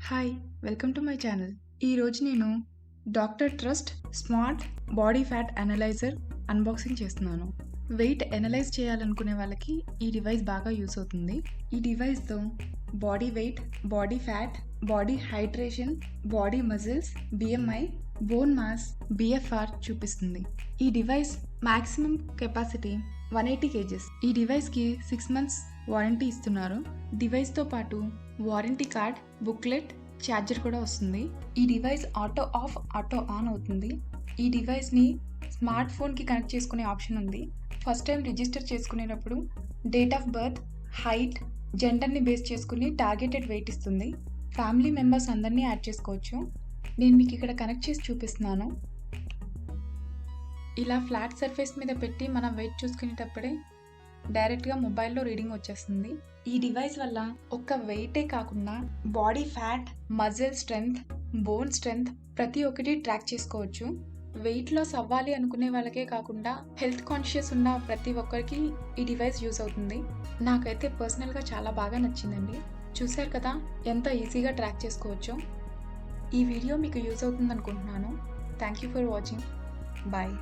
Hi! Welcome to my channel. ఈరోజు నేను doctor trust smart body fat analyser unboxing చేస్తున్నాను. Weight analyse చేయాలనుకునే వాళ్ళకి ఈ డివైస్ బాగా యూస్ అవుతుంది. ఈ డివైస్‌తో body weight, body fat, body hydration, body muscles, BMI, bone mass, BFR చూపిస్తుంది. ఈ డివైస్ మాక్సిమం కెపాసిటీ 180 కేజెస్. ఈ డివైస్‌కి 6 మంత్స్ వారంటీ ఇస్తున్నారు. డివైస్‌తో పాటు వారంటీ కార్డ్, బుక్లెట్, ఛార్జర్ కూడా వస్తుంది. ఈ device auto off, auto on అవుతుంది. ఈ డివైస్‌ని స్మార్ట్ ఫోన్‌కి కనెక్ట్ చేసుకునే ఆప్షన్ ఉంది. ఫస్ట్ టైం రిజిస్టర్ చేసుకునేటప్పుడు డేట్ ఆఫ్ బర్త్, హైట్, జెండర్‌ని బేస్ చేసుకుని టార్గెటెడ్ వెయిట్ ఇస్తుంది. ఫ్యామిలీ మెంబర్స్ అందరినీ యాడ్ చేసుకోవచ్చు. నేను మీకు ఇక్కడ కనెక్ట్ చేసి చూపిస్తున్నాను. ఇలా ఫ్లాట్ సర్ఫేస్ మీద పెట్టి మనం వెయిట్ చూసుకునేటప్పుడే డైరెక్ట్గా మొబైల్లో రీడింగ్ వచ్చేస్తుంది. ఈ డివైస్ వల్ల ఒక్క వెయిటే కాకుండా body fat, muscle strength, bone strength ప్రతి ఒక్కటి ట్రాక్ చేసుకోవచ్చు. వెయిట్ లాస్ అవ్వాలి అనుకునే వాళ్ళకే కాకుండా హెల్త్ కాన్షియస్ ఉన్న ప్రతి ఒక్కరికి ఈ డివైస్ యూస్ అవుతుంది. నాకైతే పర్సనల్గా చాలా బాగా నచ్చిందండి. చూశారు కదా ఎంత ఈజీగా ట్రాక్ చేసుకోవచ్చో. ఈ వీడియో మీకు యూస్ అవుతుంది అనుకుంటున్నాను. Thank you for watching. Bye.